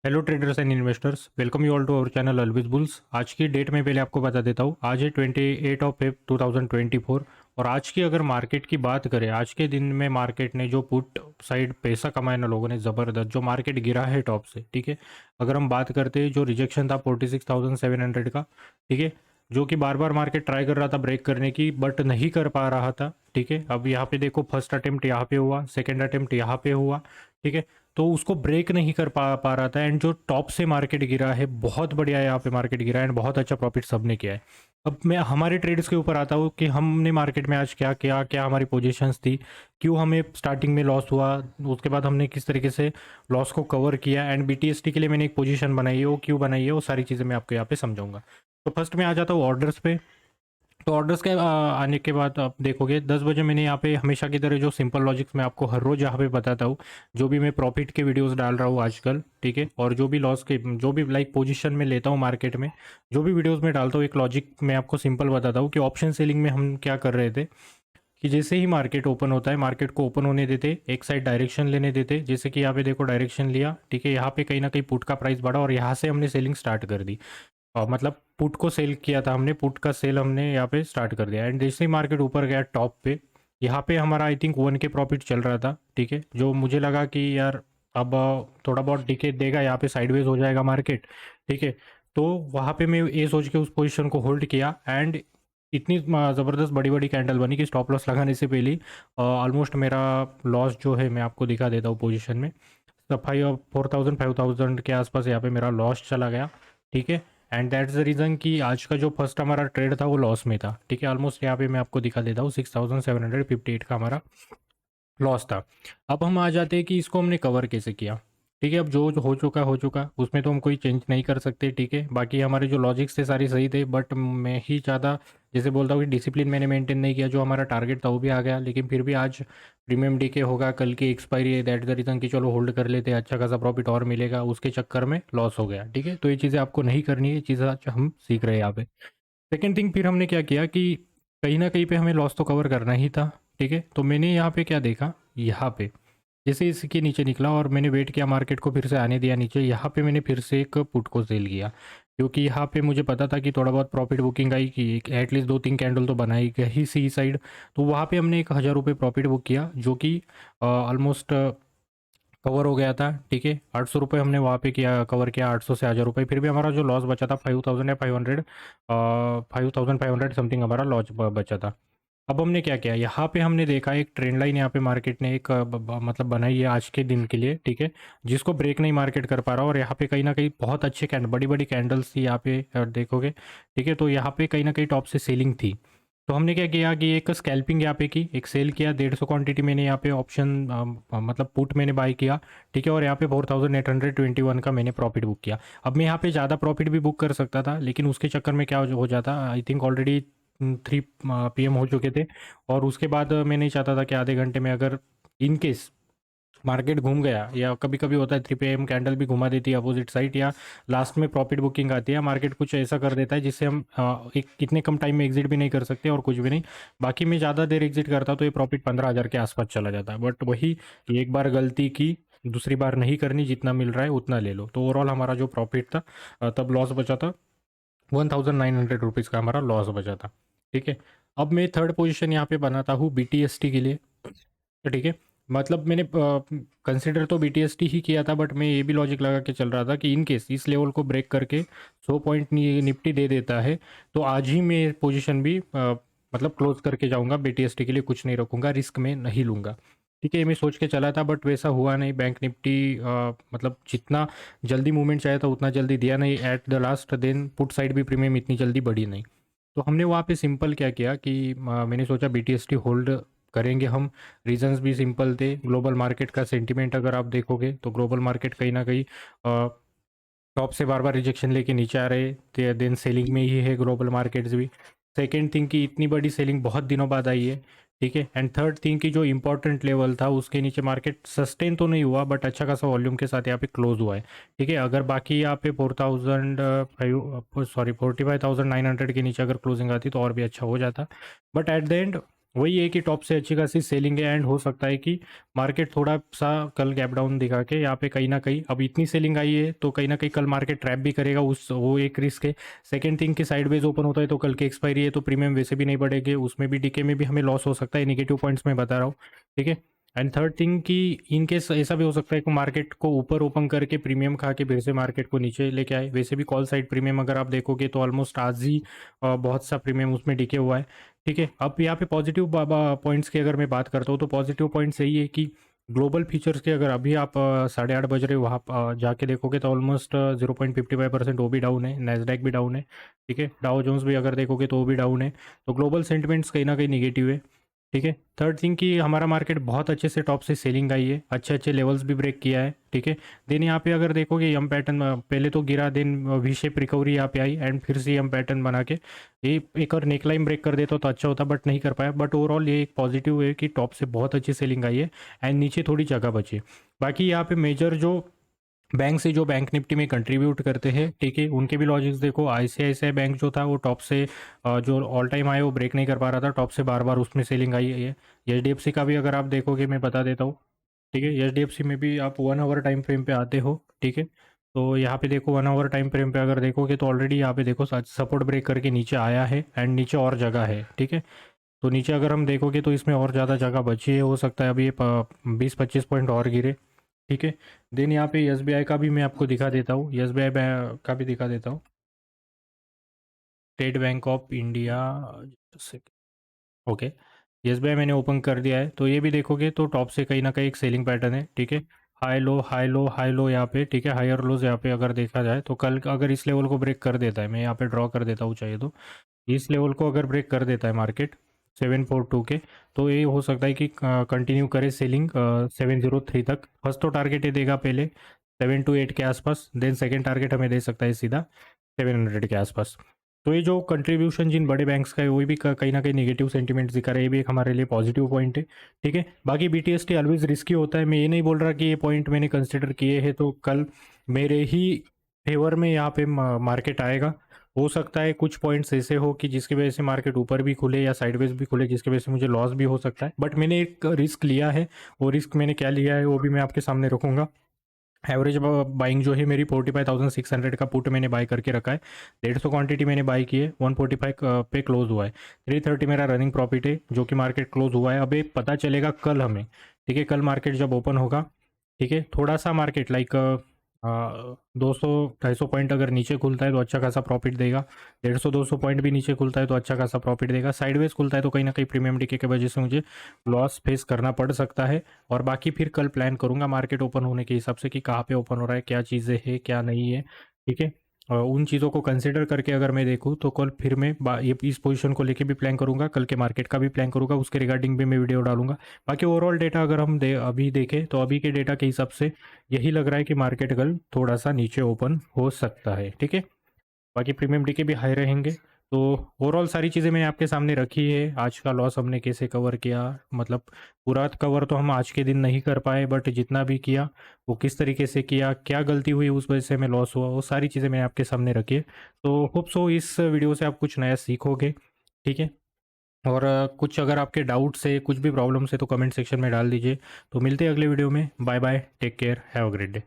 Hello traders and investors, welcome you all to our channel Always Bulls. आज की date में पहले आपको बता देता हूँ, आज है 28 ऑफ फेब 2024। और आज की अगर मार्केट की बात करें, आज के दिन में मार्केट ने जो पुट साइड पैसा कमाया ना लोगों ने ज़बरदस्त, जो मार्केट गिरा है टॉप से, ठीक है। अगर हम बात करते हैं, जो रिजेक्शन था 46,700 का, ठीक है, जो कि बार बार मार्केट ट्राई कर रहा था ब्रेक करने की, बट नहीं कर पा रहा था, ठीक है। अब यहाँ पे देखो, फर्स्ट अटेम्प्ट यहाँ पे हुआ, सेकेंड अटेम्प्ट यहाँ पे हुआ, ठीक है। तो उसको ब्रेक नहीं कर पा रहा था, एंड जो टॉप से मार्केट गिरा है, बहुत बढ़िया यहाँ पे मार्केट गिरा है, एंड बहुत अच्छा प्रॉफिट सबने किया है। अब मैं हमारे ट्रेड्स के ऊपर आता हूँ कि हमने मार्केट में आज क्या किया, क्या हमारी पोजीशंस थी, क्यों हमें स्टार्टिंग में लॉस हुआ, उसके बाद हमने किस तरीके से लॉस को कवर किया, एंड बीटीएसटी के लिए मैंने एक पोजीशन बनाई है, वो क्यों बनाई है, वो सारी चीज़ें मैं आपको यहाँ पे समझाऊंगा। तो फर्स्ट में आ जाता हूँ ऑर्डर्स पे। तो ऑर्डर्स के आने के बाद आप देखोगे 10 बजे मैंने यहाँ पे हमेशा की तरह जो सिंपल लॉजिक्स मैं आपको हर रोज़ यहाँ पे बताता हूँ, जो भी मैं प्रॉफिट के वीडियोस डाल रहा हूँ आजकल, ठीक है, और जो भी लॉस के, जो भी लाइक पोजीशन में लेता हूँ मार्केट में, जो भी वीडियोस में डालता हूँ, एक लॉजिक मैं आपको सिंपल बताता हूँ कि ऑप्शन सेलिंग में हम क्या कर रहे थे। कि जैसे ही मार्केट ओपन होता है, मार्केट को ओपन होने देते, एक साइड डायरेक्शन लेने देते, जैसे कि यहाँ पे देखो डायरेक्शन लिया, ठीक है, यहाँ पे कहीं ना कहीं पुट का प्राइस बढ़ा और यहाँ से हमने सेलिंग स्टार्ट कर दी। मतलब पुट को सेल किया था हमने, पुट का सेल हमने यहाँ पे स्टार्ट कर दिया, एंड जैसे ही मार्केट ऊपर गया टॉप पे, यहाँ पे हमारा आई थिंक 1 के प्रॉफिट चल रहा था, ठीक है, जो मुझे लगा कि यार अब थोड़ा बहुत डिके देगा, यहाँ पे साइडवेज हो जाएगा मार्केट, ठीक है। तो वहाँ पे मैं ये सोच के उस पोजीशन को होल्ड किया, एंड इतनी ज़बरदस्त बड़ी बड़ी कैंडल बनी कि स्टॉप लॉस लगाने से पहले ऑलमोस्ट मेरा लॉस जो है, मैं आपको दिखा देता हूँ पोजीशन में, तो 4,000 के आसपास यहाँ पे मेरा लॉस चला गया, ठीक है। एंड दैट्स द रीज़न कि आज का जो फर्स्ट हमारा ट्रेड था वो लॉस में था, ठीक है। ऑलमोस्ट यहाँ पे मैं आपको दिखा देता हूँ, 6,758 का हमारा लॉस था। अब हम आ जाते हैं कि इसको हमने कवर कैसे किया, ठीक है। अब जो जो हो चुका उसमें तो हम कोई चेंज नहीं कर सकते, ठीक है। बाकी हमारे जो लॉजिक्स थे सारे सही थे, बट मैं ही ज़्यादा जैसे बोलता हूँ कि डिसिप्लिन मैंने मेंटेन नहीं किया, जो हमारा टारगेट था वो भी आ गया, लेकिन फिर भी आज प्रीमियम डीके होगा, कल की एक्सपायरी है, दैट द रीज़न कि चलो होल्ड कर लेते हैं, अच्छा खासा प्रॉफिट और मिलेगा, उसके चक्कर में लॉस हो गया, ठीक है। तो ये चीज़ें आपको नहीं करनी है, ये चीज़ें आज हम सीख रहे हैं यहाँ पे। सेकेंड थिंग, फिर हमने क्या किया कि कहीं ना कहीं पे हमें लॉस तो कवर करना ही था, ठीक है। तो मैंने यहाँ पे क्या देखा, यहाँ पे जैसे इसके नीचे निकला और मैंने वेट किया मार्केट को फिर से आने दिया नीचे, यहाँ पे मैंने फिर से एक पुट को सेल किया, क्योंकि यहाँ पे मुझे पता था कि थोड़ा बहुत प्रॉफिट बुकिंग आई, कि एटलीस्ट 2-3 कैंडल तो बनाई गई सी साइड। तो वहाँ पे हमने 1,000 रुपये प्रॉफिट बुक किया, जो कि ऑलमोस्ट कवर हो गया था, ठीक है। 800 रुपये हमने वहाँ पे किया, कवर किया 800 से 1,000 रुपये, फिर भी हमारा जो लॉस बचा था 5,000 या 500, 5,500 समथिंग हमारा लॉस बचा था। अब हमने क्या किया, यहाँ पे हमने देखा एक ट्रेंड लाइन यहाँ पे मार्केट ने एक मतलब बनाई है आज के दिन के लिए, ठीक है, जिसको ब्रेक नहीं मार्केट कर पा रहा, और यहाँ पे कहीं ना कहीं बहुत अच्छे बड़ी बड़ी कैंडल्स थी यहाँ पे, देखोगे, ठीक है। तो यहाँ पे कहीं ना कहीं टॉप से सेलिंग थी। तो हमने क्या किया कि एक स्कैल्पिंग यहाँ पे की, एक सेल किया, 150 क्वांटिटी मैंने यहाँ पे ऑप्शन मतलब पुट मैंने बाई किया, ठीक है, और यहाँ पे 4,821 का मैंने प्रॉफिट बुक किया। अब मैं यहाँ पे ज़्यादा प्रॉफिट भी बुक कर सकता था, लेकिन उसके चक्कर में क्या हो जाता, आई थिंक ऑलरेडी 3 PM हो चुके थे, और उसके बाद मैं नहीं चाहता था कि आधे घंटे में अगर इन केस मार्केट घूम गया, या कभी कभी होता है 3 PM कैंडल भी घुमा देती है अपोजिट साइड, या लास्ट में प्रॉफिट बुकिंग आती है, मार्केट कुछ ऐसा कर देता है जिससे हम एक कितने कम टाइम में एग्जिट भी नहीं कर सकते और कुछ भी नहीं। बाकी मैं ज़्यादा देर एग्जिट करता तो ये प्रॉफिट 15,000 के आसपास चला जाता है, बट वही कि एक बार गलती की, दूसरी बार नहीं करनी, जितना मिल रहा है उतना ले लो। तो ओवरऑल हमारा जो प्रॉफिट था, तब लॉस बचा था 1,900 रुपीज़ का हमारा लॉस बचा था, ठीक है। अब मैं थर्ड पोजीशन यहाँ पे बनाता हूँ बीटीएसटी के लिए, तो ठीक है। मतलब मैंने कंसिडर तो बीटीएसटी ही किया था, बट मैं ये भी लॉजिक लगा के चल रहा था कि इन केस इस लेवल को ब्रेक करके 100 पॉइंट निफ्टी दे देता है, तो आज ही मैं पोजीशन भी मतलब क्लोज करके जाऊंगा, बीटीएसटी के लिए कुछ नहीं रखूंगा, रिस्क में नहीं लूंगा, ठीक है। ये मैं सोच के चला था, बट वैसा हुआ नहीं। बैंक निफ्टी मतलब जितना जल्दी मूवमेंट चाहिए था उतना जल्दी दिया नहीं at the last, then put side भी प्रीमियम इतनी जल्दी बढ़ी नहीं। तो हमने वहाँ पे सिंपल क्या किया कि मैंने सोचा बीटीएसटी होल्ड करेंगे हम। रीजंस भी सिंपल थे, ग्लोबल मार्केट का सेंटीमेंट अगर आप देखोगे तो ग्लोबल मार्केट कहीं ना कहीं टॉप से बार बार रिजेक्शन लेके नीचे आ रहे थे, देन सेलिंग में ही है ग्लोबल मार्केट्स भी। सेकेंड थिंग की इतनी बड़ी सेलिंग बहुत दिनों बाद आई है, ठीक है। एंड थर्ड थिंग की जो इंपॉर्टेंट लेवल था उसके नीचे मार्केट सस्टेन तो नहीं हुआ, बट अच्छा खासा वॉल्यूम के साथ यहाँ पे क्लोज हुआ है, ठीक है। अगर बाकी यहाँ पे 4,005 सॉरी 45,900 के नीचे अगर क्लोजिंग आती तो और भी अच्छा हो जाता, बट एट द एंड वही है कि टॉप से अच्छी खासी सेलिंग है एंड हो सकता है कि मार्केट थोड़ा सा कल गैप डाउन दिखा के यहाँ पे कहीं ना कहीं, अब इतनी सेलिंग आई है तो कहीं ना कहीं कल मार्केट ट्रैप भी करेगा, उस वो एक रिस्क है। सेकंड थिंग कि साइडवेज ओपन होता है तो कल की एक्सपायरी है तो प्रीमियम वैसे भी नहीं बढ़ेंगे, उसमें भी डीके में भी हमें लॉस हो सकता है, नेगेटिव पॉइंट्स में बता रहा हूँ, ठीक है। एंड थर्ड थिंग कि इन केस ऐसा भी हो सकता है कि मार्केट को ऊपर ओपन करके प्रीमियम खा के फिर से मार्केट को नीचे लेके आए। वैसे भी कॉल साइड प्रीमियम अगर आप देखोगे तो ऑलमोस्ट आज ही बहुत सा प्रीमियम उसमें डीके हुआ है, ठीक है। अब यहाँ पे पॉजिटिव पॉइंट्स की अगर मैं बात करता हूँ तो पॉजिटिव पॉइंट्स यही है कि ग्लोबल फीचर्स के अगर अभी आप 8:30 बज रहे हो वहाँ जाके देखोगे तो ऑलमोस्ट 0.55% वो भी डाउन है, नैस्डैक भी डाउन है, ठीक है। डाउ जोन्स भी अगर देखोगे तो वो भी डाउन है। तो ग्लोबल सेंटिमेंट्स कहीं ना कहीं निगेटिव है, ठीक है। थर्ड थिंग कि हमारा मार्केट बहुत अच्छे से टॉप से सेलिंग आई है, अच्छे अच्छे लेवल्स भी ब्रेक किया है, ठीक है। देन यहाँ पे अगर देखोगे यम पैटर्न पहले तो गिरा, देन वी शेप रिकवरी यहाँ पे आई एंड फिर से यम पैटर्न बना के ये एक और नेकलाइन ब्रेक कर देता तो अच्छा होता, बट नहीं कर पाया। बट ओवरऑल ये एक पॉजिटिव है कि टॉप से बहुत अच्छी सेलिंग आई है एंड नीचे थोड़ी जगह बची है। बाकी यहाँ पे मेजर जो बैंक से जो बैंक निफ्टी में कंट्रीब्यूट करते हैं, ठीक है, उनके भी लॉजिक्स देखो। आईसीआईसीआई बैंक जो था वो टॉप से जो ऑल टाइम हाई वो ब्रेक नहीं कर पा रहा था, टॉप से बार बार उसमें सेलिंग आई है। एचडीएफसी का भी अगर आप देखोगे मैं बता देता हूँ, ठीक है। एचडीएफसी में भी आप 1 आवर टाइम फ्रेम पे आते हो, ठीक है। तो यहाँ पे देखो 1 आवर टाइम फ्रेम पे अगर देखोगे तो ऑलरेडी यहाँ पे देखो सपोर्ट ब्रेक करके नीचे आया है एंड नीचे और जगह है, ठीक है। तो नीचे अगर हम देखोगे तो इसमें और ज़्यादा जगह बची है, हो सकता है अभी ये 20-25 पॉइंट और गिरे, ठीक है। देन यहाँ पे एसबीआई का भी मैं आपको दिखा देता हूँ, एसबीआई का भी दिखा देता हूँ, state bank of India, okay. SBI मैंने ओपन कर दिया है तो ये भी देखोगे तो टॉप से कहीं ना कहीं एक सेलिंग पैटर्न है, ठीक है। High low high low high low यहाँ पे, ठीक है, हायर लोज यहाँ पे अगर देखा जाए तो कल अगर इस लेवल को ब्रेक कर देता है, मैं यहाँ पे ड्रॉ कर देता हूँ चाहिए तो, इस लेवल को अगर ब्रेक कर देता है मार्केट 742 के, तो ये हो सकता है कि कंटिन्यू करे सेलिंग 703 तक। फर्स्ट तो टारगेट ये देगा पहले 7 to 8 के आसपास, देन सेकंड टारगेट हमें दे सकता है सीधा 700 के आसपास। तो ये जो कंट्रीब्यूशन जिन बड़े बैंक्स का है वो भी कहीं ना कहीं नेगेटिव सेंटीमेंट्स दिखा रहा है, ये भी एक हमारे लिए पॉजिटिव पॉइंट है, ठीक है। बाकी बीटीएसटी ऑलवेज रिस्की होता है, मैं ये नहीं बोल रहा कि ये पॉइंट मैंने कंसिडर किए हैं तो कल मेरे ही फेवर में यहाँ पे मार्केट आएगा। हो सकता है कुछ पॉइंट्स ऐसे हो कि जिसकी वजह से मार्केट ऊपर भी खुले या साइडवेज भी खुले, जिसकी वजह से मुझे लॉस भी हो सकता है, बट मैंने एक रिस्क लिया है। वो रिस्क मैंने क्या लिया है वो भी मैं आपके सामने रखूंगा। एवरेज बाइंग जो है मेरी 45,600 का पुट मैंने बाय करके रखा है, 150 क्वांटिटी मैंने बाई की है, 145 पे क्लोज हुआ है, 330 मेरा रनिंग प्रॉफिट है जो कि मार्केट क्लोज हुआ है। अब ये पता चलेगा कल हमें, ठीक है, कल मार्केट जब ओपन होगा, ठीक है। थोड़ा सा मार्केट लाइक 200-250 पॉइंट अगर नीचे खुलता है तो अच्छा खासा प्रॉफिट देगा, 150-200 पॉइंट भी नीचे खुलता है तो अच्छा खासा प्रॉफिट देगा, साइडवेज खुलता है तो कहीं ना कहीं प्रीमियम डीके की वजह से मुझे लॉस फेस करना पड़ सकता है। और बाकी फिर कल प्लान करूंगा मार्केट ओपन होने के हिसाब से कि कहाँ पे ओपन हो रहा है, क्या चीज़ें हैं क्या नहीं है, ठीक है। उन चीज़ों को कंसिडर करके अगर मैं देखूँ तो कल फिर मैं ये इस पोजीशन को लेके भी प्लान करूंगा, कल के मार्केट का भी प्लान करूंगा, उसके रिगार्डिंग भी मैं वीडियो डालूंगा। बाकी ओवरऑल डेटा अगर हम अभी देखें तो अभी के डेटा के हिसाब से यही लग रहा है कि मार्केट कल थोड़ा सा नीचे ओपन हो सकता है, ठीक है। बाकी प्रीमियम डीके भी हाई रहेंगे। तो ओवरऑल सारी चीज़ें मैंने आपके सामने रखी है, आज का लॉस हमने कैसे कवर किया, मतलब पूरा कवर तो हम आज के दिन नहीं कर पाए, बट जितना भी किया वो किस तरीके से किया, क्या गलती हुई उस वजह से हमें लॉस हुआ, वो सारी चीज़ें मैंने आपके सामने रखी है। तो होप सो इस वीडियो से आप कुछ नया सीखोगे, ठीक है। और कुछ अगर आपके डाउट्स है, कुछ भी प्रॉब्लम्स है तो कमेंट सेक्शन में डाल दीजिए। तो मिलते हैं अगले वीडियो में, bye bye, take care, have a great day.